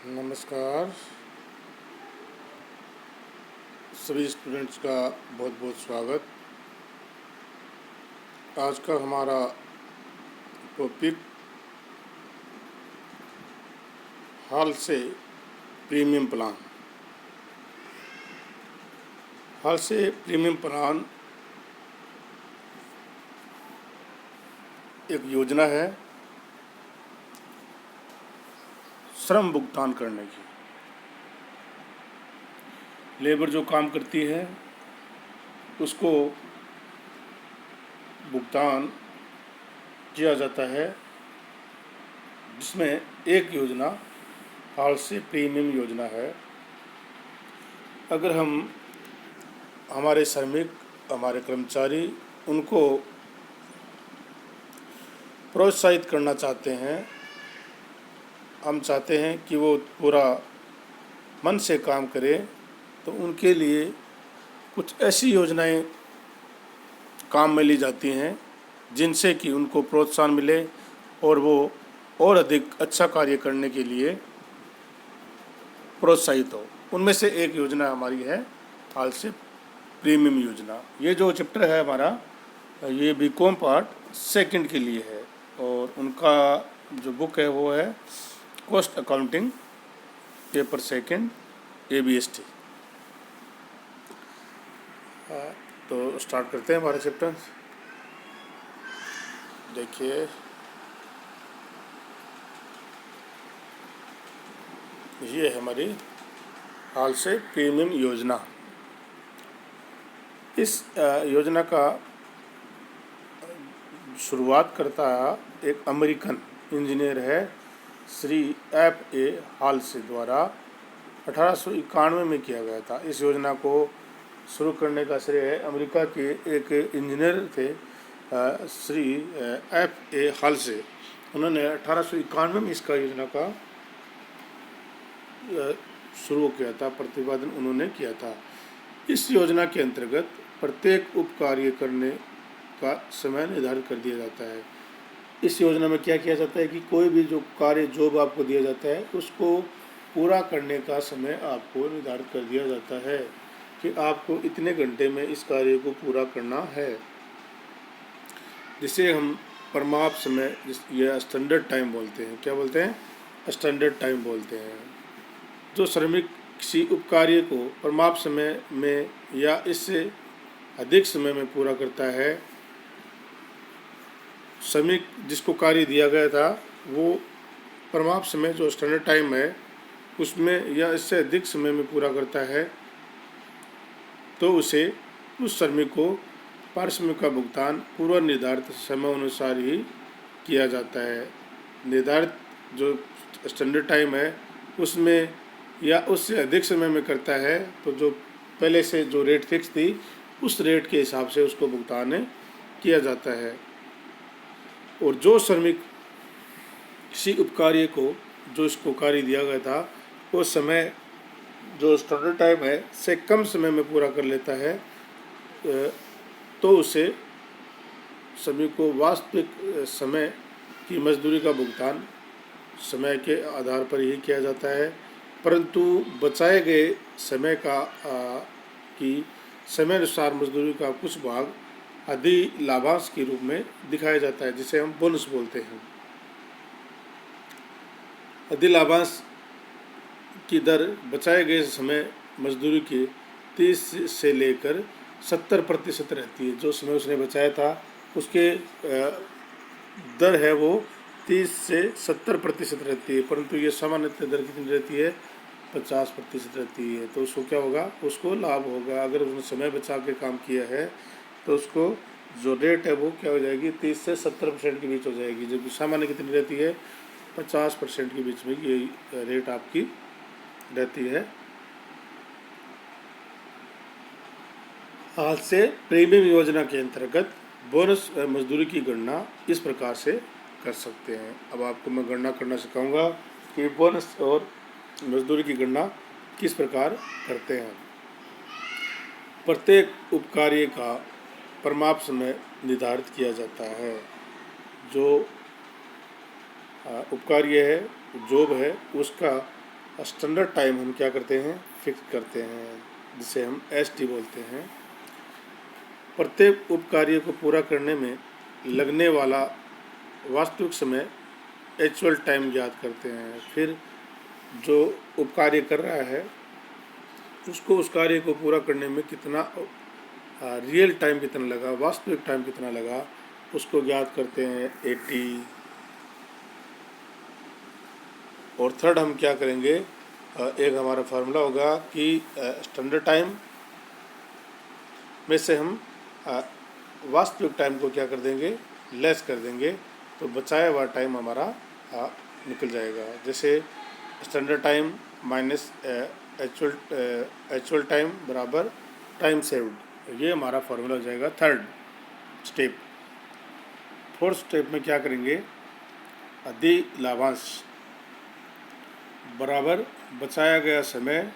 नमस्कार सभी स्टूडेंट्स का बहुत बहुत स्वागत। आज का हमारा टॉपिक हाल से प्रीमियम प्लान। हाल से प्रीमियम प्लान एक योजना है श्रम भुगतान करने की। लेबर जो काम करती है उसको भुगतान किया जाता है, जिसमें एक योजना हाल से प्रीमियम योजना है। अगर हम हमारे श्रमिक, हमारे कर्मचारी, उनको प्रोत्साहित करना चाहते हैं, हम चाहते हैं कि वो पूरा मन से काम करें, तो उनके लिए कुछ ऐसी योजनाएं काम में ली जाती हैं जिनसे कि उनको प्रोत्साहन मिले और वो और अधिक अच्छा कार्य करने के लिए प्रोत्साहित हो। उनमें से एक योजना हमारी है हाल से प्रीमियम योजना। ये जो चैप्टर है हमारा, ये बीकॉम पार्ट सेकंड के लिए है और उनका जो बुक है वो है cost accounting paper second ABST। तो स्टार्ट करते हैं हमारे चैप्टर। देखिए, ये है हमारी हाल से प्रीमियम योजना। इस योजना का शुरुआत करता एक अमेरिकन इंजीनियर है, श्री FA हाल्से द्वारा 1891 में किया गया था। इस योजना को शुरू करने का श्रेय है अमेरिका के एक इंजीनियर थे, श्री FA हाल्से। उन्होंने 1891 में इसका योजना का शुरू किया था, प्रतिपादन उन्होंने किया था। इस योजना के अंतर्गत प्रत्येक उप कार्य करने का समय निर्धारित कर दिया जाता है। इस योजना में क्या किया जाता है कि कोई भी जो कार्य जॉब आपको दिया जाता है उसको पूरा करने का समय आपको निर्धारित कर दिया जाता है कि आपको इतने घंटे में इस कार्य को पूरा करना है, जिसे हम परमाप्त समय या स्टैंडर्ड टाइम बोलते हैं। क्या बोलते हैं? स्टैंडर्ड टाइम बोलते हैं। जो श्रमिक किसी उप कार्य को परमाप्त समय में या इससे अधिक समय में पूरा करता है, श्रमिक जिसको कार्य दिया गया था वो परमाप्त समय जो स्टैंडर्ड टाइम है उसमें या इससे अधिक समय में पूरा करता है, तो उसे उस श्रमिक को पारिश्रमिक का भुगतान पूर्व निर्धारित समय अनुसार ही किया जाता है। निर्धारित जो स्टैंडर्ड टाइम है उसमें या उससे अधिक समय में करता है तो जो पहले से जो रेट फिक्स थी उस रेट के हिसाब से उसको भुगतान किया जाता है। और जो श्रमिक किसी उपकार्य को जो इसको कार्य दिया गया था वो समय जो स्टैंडर्ड टाइम है से कम समय में पूरा कर लेता है, तो उसे श्रमिक को वास्तविक समय की मजदूरी का भुगतान समय के आधार पर ही किया जाता है, परंतु बचाए गए समय का की समय अनुसार मजदूरी का कुछ भाग अधि लाभांश के रूप में दिखाया जाता है, जिसे हम बोनस बोलते हैं। अधि लाभांश की दर बचाए गए समय मजदूरी के 30 से लेकर 70% रहती है। जो समय उसने बचाया था उसके दर है वो 30 से 70% रहती है, परंतु ये सामान्यतः दर कितनी रहती है? 50% रहती है। तो उसको क्या होगा? उसको लाभ होगा। अगर उसने समय बचा के काम किया है तो उसको जो रेट है वो क्या हो जाएगी? 30 से 70% के बीच हो जाएगी, जबकि सामान्य कितनी रहती है? 50% के बीच में ये रेट आपकी रहती है। हाल से प्रीमियम योजना के अंतर्गत बोनस मजदूरी की गणना इस प्रकार से कर सकते हैं। अब आपको मैं गणना करना सिखाऊंगा कि बोनस और मजदूरी की गणना किस प्रकार करते हैं। प्रत्येक उपकार्य का परमाप्त समय निर्धारित किया जाता है। जो उपकार्य है, जॉब है, उसका स्टैंडर्ड टाइम हम क्या करते हैं, फिक्स करते हैं, जिसे हम ST बोलते हैं। प्रत्येक उप कार्य को पूरा करने में लगने वाला वास्तविक समय एक्चुअल टाइम ज्ञात करते हैं। फिर जो उप कार्य कर रहा है उसको उस कार्य को पूरा करने में कितना रियल टाइम कितना लगा, वास्तविक टाइम कितना लगा, उसको ज्ञात करते हैं AT। और थर्ड हम क्या करेंगे, एक हमारा फार्मूला होगा कि स्टैंडर्ड टाइम में से हम वास्तविक टाइम को क्या कर देंगे, लेस कर देंगे, तो बचाया हुआ टाइम हमारा निकल जाएगा। जैसे standard time minus actual time बराबर टाइम सेव्ड, ये हमारा फार्मूला हो जाएगा थर्ड स्टेप। फोर्थ स्टेप में क्या करेंगे, अधि लाभांश बराबर बचाया गया समय,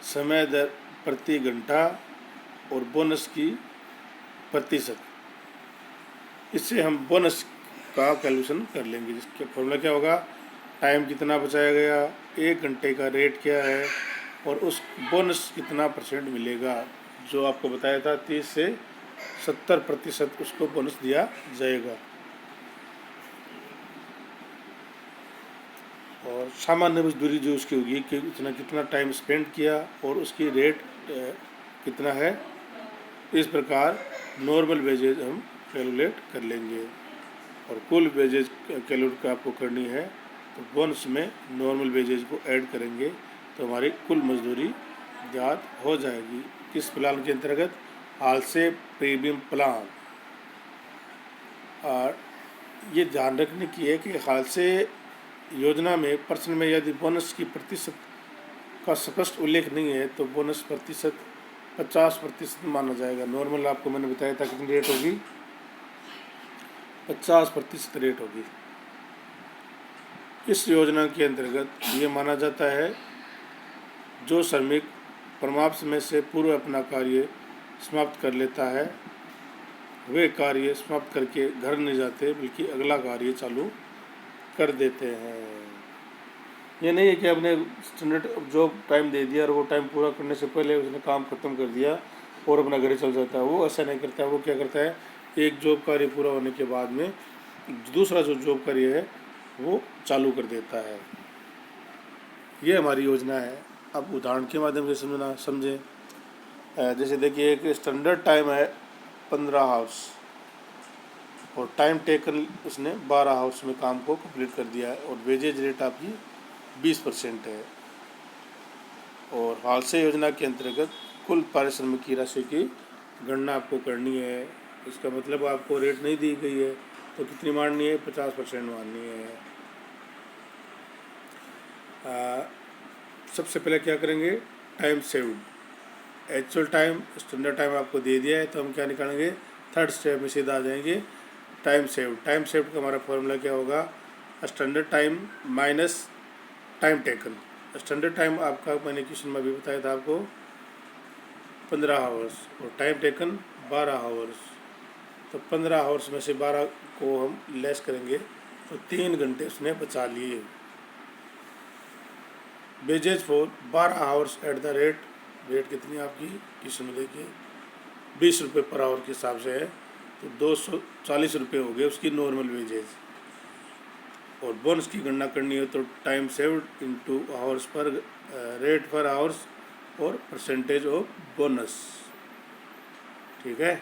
समय दर प्रति घंटा और बोनस की प्रतिशत। इससे हम बोनस का कैलकुलेशन कर लेंगे, जिसका फॉर्मूला क्या होगा, टाइम कितना बचाया गया, 1 घंटे का रेट क्या है, और उस बोनस कितना % मिलेगा। जो आपको बताया था 30 से 70% उसको बोनस दिया जाएगा। और सामान्य मजदूरी जो उसकी होगी कि उसने कितना टाइम स्पेंड किया और उसकी रेट कितना है। इस प्रकार नॉर्मल वेजेज हम कैलकुलेट कर लेंगे। और कुल वेजेज कैलकुलेट आपको करनी है तो बोनस में नॉर्मल वेजेज को ऐड करेंगे तो हमारी कुल मजदूरी ज्ञात हो जाएगी। किस प्लान के अंतर्गत, हाल से प्रीमियम प्लान। और ये ध्यान रखने की है कि हाल से योजना में प्रश्न में यदि बोनस की प्रतिशत का स्पष्ट उल्लेख नहीं है तो बोनस प्रतिशत 50% माना जाएगा। नॉर्मल आपको मैंने बताया था कितनी रेट होगी, 50% रेट होगी। इस योजना के अंतर्गत ये माना जाता है जो श्रमिक परिमाप समय से पूर्व अपना कार्य समाप्त कर लेता है वे कार्य समाप्त करके घर नहीं जाते बल्कि अगला कार्य चालू कर देते हैं। ये नहीं है कि आपने स्टैंडर्ड जॉब टाइम दे दिया और वो टाइम पूरा करने से पहले उसने काम खत्म कर दिया और अपना घर चल जाता है। वो ऐसा नहीं करता है। वो क्या करता है, एक जॉब कार्य पूरा होने के बाद में दूसरा जो जॉब कार्य है वो चालू कर देता है। ये हमारी योजना है। अब उदाहरण के माध्यम से समझें। जैसे देखिए एक स्टैंडर्ड टाइम है 15 आवर्स और टाइम टेकन उसने 12 आवर्स में काम को कंप्लीट कर दिया है और वेजेज रेट आपकी 20% है। और हाल से योजना के अंतर्गत कुल पारिश्रमिक की राशि की गणना आपको करनी है। इसका मतलब आपको रेट नहीं दी गई है तो कितनी माननी है, 50% माननी है। सबसे पहले क्या करेंगे, time saved, actual time standard time आपको दे दिया है तो हम क्या निकालेंगे, थर्ड स्टेप में सीधा आ जाएंगे टाइम सेव्ड। टाइम सेव्ड का हमारा फॉर्मूला क्या होगा, standard time minus time taken. Standard time आपका मैंने क्वेश्चन में भी बताया था आपको 15 आवर्स और टाइम टेकन 12 आवर्स। तो 15 आवर्स में से 12 को हम लेस करेंगे तो 3 घंटे उसने बचा लिए। Wages for 12 hours at the rate कितनी आपकी क्वेश्चन में देखिए 20 रुपये पर आवर के हिसाब से है तो 240 रुपये हो गए उसकी नॉर्मल वेजेज। और बोनस की गणना करनी है तो time saved into hours per rate पर आवर्स और परसेंटेज ऑफ बोनस। ठीक है,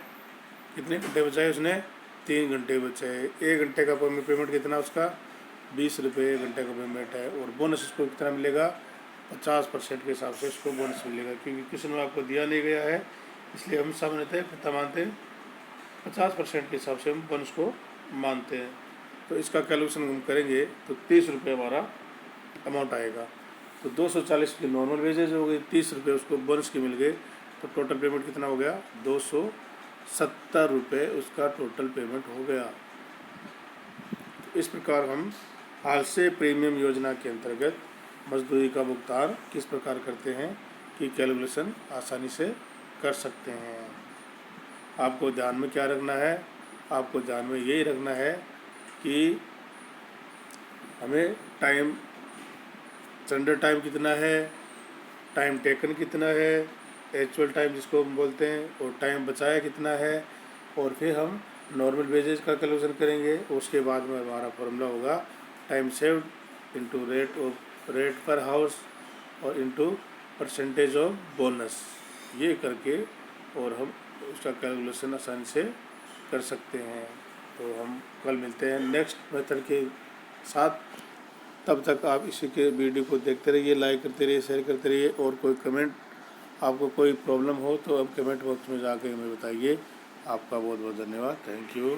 कितने घंटे बचाए उसने, 3 घंटे बचाए। 1 घंटे का पेमेंट कितना उसका 20 रुपये 1 घंटे का पेमेंट है। और बोनस उसको कितना मिलेगा, 50% के हिसाब से उसको बोनस मिलेगा। क्योंकि क्वेश्चन में आपको दिया नहीं गया है इसलिए हम सामान्यतः पता मानते हैं 50% के हिसाब से हम बोनस को मानते हैं। तो इसका कैलकुलेशन हम करेंगे तो 30 रुपये हमारा अमाउंट आएगा। तो 240 की नॉर्मल वेजेज हो गई, 30 रुपये उसको बोनस के मिल गए तो टोटल पेमेंट कितना हो गया, 270 रुपये उसका टोटल पेमेंट हो गया। तो इस प्रकार हम हाल से प्रीमियम योजना के अंतर्गत मजदूरी का भुगतान किस प्रकार करते हैं कि कैलकुलेशन आसानी से कर सकते हैं। आपको ध्यान में क्या रखना है, आपको ध्यान में यही रखना है कि हमें टाइम सरेंडर टाइम कितना है, टाइम टेकन कितना है, एक्चुअल टाइम जिसको हम बोलते हैं, और टाइम बचाया कितना है, और फिर हम नॉर्मल वेजेज का कैलकुलेशन करेंगे। उसके बाद में हमारा फॉर्मूला होगा टाइम सेव्ड इंटू रेट पर हाउस और इंटू परसेंटेज ऑफ बोनस। ये करके और हम उसका कैलकुलेशन आसानी से कर सकते हैं। तो हम कल मिलते हैं नेक्स्ट मेथड के साथ। तब तक आप इसी के वीडियो को देखते रहिए, लाइक करते रहिए, शेयर करते रहिए, और कोई कमेंट, आपको कोई प्रॉब्लम हो तो आप कमेंट बॉक्स में जाकर हमें बताइए। आपका बहुत बहुत धन्यवाद। Thank you.